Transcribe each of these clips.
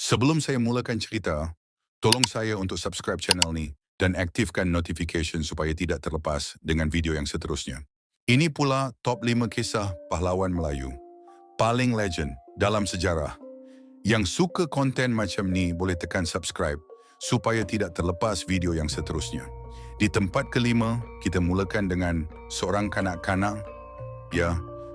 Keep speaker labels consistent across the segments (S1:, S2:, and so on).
S1: Sebelum saya mulakan cerita, tolong saya untuk subscribe channel ni dan aktifkan notification supaya tidak terlepas dengan video yang seterusnya. Ini pula top 5 kisah pahlawan Melayu. Paling legend dalam sejarah. Yang suka konten macam ni boleh tekan subscribe supaya tidak terlepas video yang seterusnya. Di tempat kelima, kita mulakan dengan seorang kanak-kanak,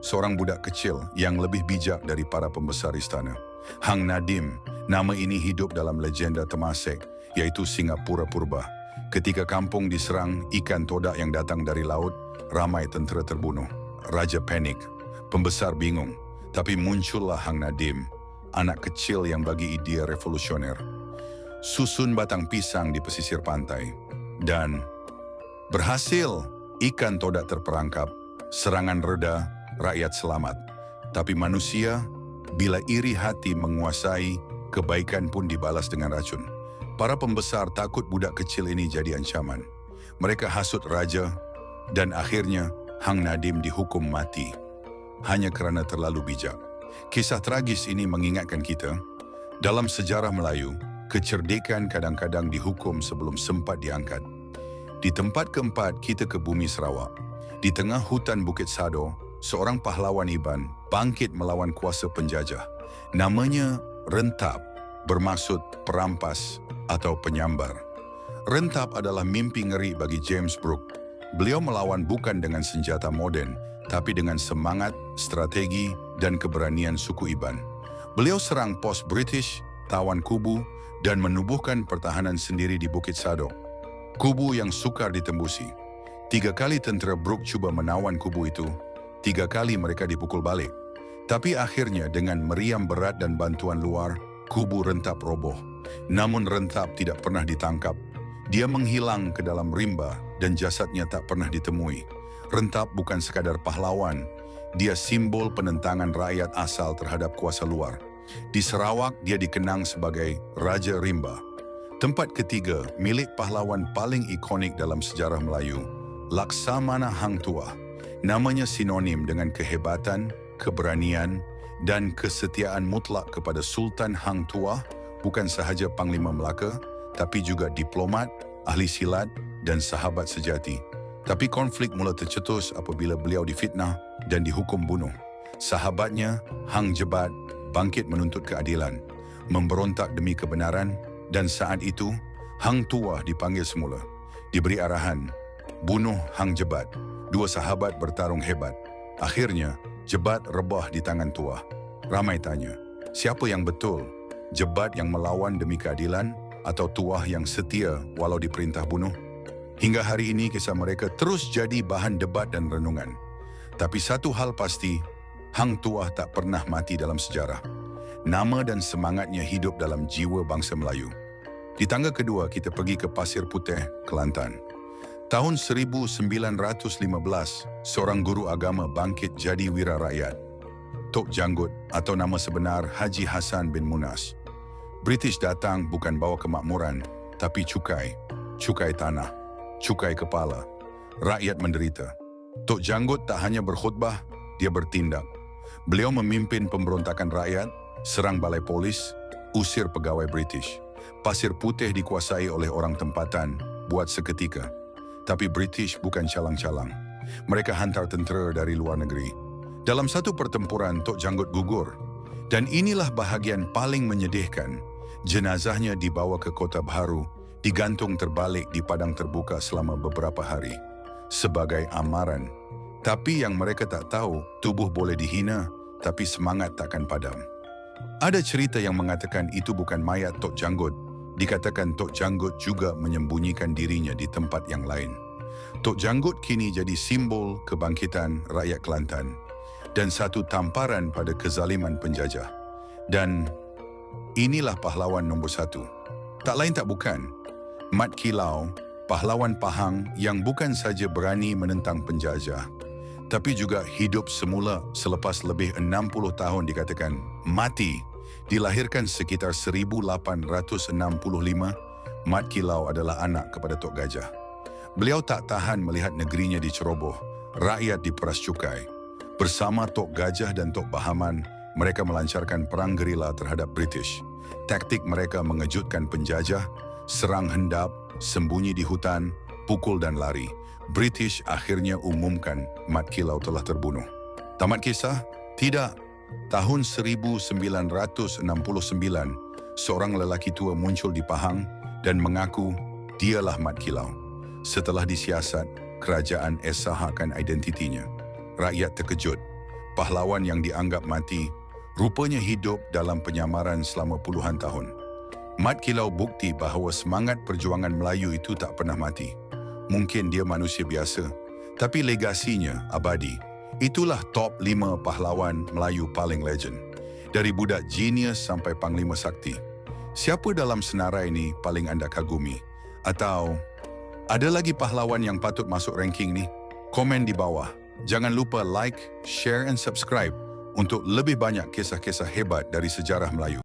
S1: seorang budak kecil yang lebih bijak dari para pembesar istana. Hang Nadim, nama ini hidup dalam legenda Temasek, yaitu Singapura Purba. Ketika kampung diserang ikan todak yang datang dari laut, ramai tentera terbunuh. Raja panik, pembesar bingung, tapi muncullah Hang Nadim, anak kecil yang bagi idea revolusioner. Susun batang pisang di pesisir pantai, dan berhasil, ikan todak terperangkap, serangan reda, rakyat selamat. Tapi manusia, bila iri hati menguasai, kebaikan pun dibalas dengan racun. Para pembesar takut budak kecil ini jadi ancaman. Mereka hasut raja, dan akhirnya Hang Nadim dihukum mati, hanya kerana terlalu bijak. Kisah tragis ini mengingatkan kita, dalam sejarah Melayu, kecerdikan kadang-kadang dihukum sebelum sempat diangkat. Di tempat keempat, kita ke bumi Sarawak. Di tengah hutan Bukit Sado, seorang pahlawan Iban bangkit melawan kuasa penjajah. Namanya Rentap, bermaksud perampas atau penyambar. Rentap adalah mimpi ngeri bagi James Brooke. Beliau melawan bukan dengan senjata moden, tapi dengan semangat, strategi, dan keberanian suku Iban. Beliau serang pos British, tawan kubu, dan menubuhkan pertahanan sendiri di Bukit Sado. Kubu yang sukar ditembusi. 3 kali tentera Brooke cuba menawan kubu itu, 3 kali mereka dipukul balik. Tapi akhirnya dengan meriam berat dan bantuan luar, kubu Rentap roboh. Namun Rentap tidak pernah ditangkap. Dia menghilang ke dalam rimba dan jasadnya tak pernah ditemui. Rentap bukan sekadar pahlawan, dia simbol penentangan rakyat asal terhadap kuasa luar. Di Sarawak, dia dikenang sebagai Raja Rimba. Tempat ketiga, milik pahlawan paling ikonik dalam sejarah Melayu, Laksamana Hang Tuah. Namanya sinonim dengan kehebatan, keberanian, dan kesetiaan mutlak kepada Sultan Hang Tuah, bukan sahaja Panglima Melaka, tapi juga diplomat, ahli silat, dan sahabat sejati. Tapi konflik mula tercetus apabila beliau difitnah dan dihukum bunuh. Sahabatnya, Hang Jebat, bangkit menuntut keadilan, memberontak demi kebenaran, dan saat itu, Hang Tuah dipanggil semula. Diberi arahan, bunuh Hang Jebat. 2 sahabat bertarung hebat. Akhirnya, Jebat rebah di tangan Tuah. Ramai tanya, siapa yang betul? Jebat yang melawan demi keadilan atau Tuah yang setia walau diperintah bunuh? Hingga hari ini kisah mereka terus jadi bahan debat dan renungan. Tapi satu hal pasti, Hang Tuah tak pernah mati dalam sejarah. Nama dan semangatnya hidup dalam jiwa bangsa Melayu. Di tangga kedua, kita pergi ke Pasir Puteh, Kelantan. Tahun 1915, seorang guru agama bangkit jadi wira rakyat. Tok Janggut atau nama sebenar Haji Hassan bin Munas. British datang bukan bawa kemakmuran, tapi cukai tanah, cukai kepala. Rakyat menderita. Tok Janggut tak hanya berkhutbah, dia bertindak. Beliau memimpin pemberontakan rakyat, serang balai polis, usir pegawai British. Pasir Putih dikuasai oleh orang tempatan, buat seketika. Tapi British bukan calang-calang. Mereka hantar tentera dari luar negeri. Dalam satu pertempuran, Tok Janggut gugur. Dan inilah bahagian paling menyedihkan. Jenazahnya dibawa ke Kota Baharu, digantung terbalik di padang terbuka selama beberapa hari. Sebagai amaran. Tapi yang mereka tak tahu, tubuh boleh dihina, tapi semangat takkan padam. Ada cerita yang mengatakan itu bukan mayat Tok Janggut. Dikatakan Tok Janggut juga menyembunyikan dirinya di tempat yang lain. Tok Janggut kini jadi simbol kebangkitan rakyat Kelantan dan satu tamparan pada kezaliman penjajah. Dan inilah pahlawan nombor 1. Tak lain tak bukan, Mat Kilau, pahlawan Pahang yang bukan saja berani menentang penjajah, tapi juga hidup semula selepas lebih 60 tahun dikatakan mati. Dilahirkan sekitar 1865, Mat Kilau adalah anak kepada Tok Gajah. Beliau tak tahan melihat negerinya diceroboh, rakyat diperas cukai. Bersama Tok Gajah dan Tok Bahaman, mereka melancarkan perang gerila terhadap British. Taktik mereka mengejutkan penjajah, serang hendap, sembunyi di hutan, pukul dan lari. British akhirnya umumkan Mat Kilau telah terbunuh. Tamat kisah? Tidak. Tahun 1969, seorang lelaki tua muncul di Pahang dan mengaku dialah Mat Kilau. Setelah disiasat, kerajaan sahkan identitinya. Rakyat terkejut. Pahlawan yang dianggap mati rupanya hidup dalam penyamaran selama puluhan tahun. Mat Kilau bukti bahawa semangat perjuangan Melayu itu tak pernah mati. Mungkin dia manusia biasa, tapi legasinya abadi. Itulah top 5 pahlawan Melayu paling legend. Dari budak genius sampai panglima sakti. Siapa dalam senarai ini paling anda kagumi? Atau ada lagi pahlawan yang patut masuk ranking ni? Komen di bawah. Jangan lupa like, share and subscribe untuk lebih banyak kisah-kisah hebat dari sejarah Melayu.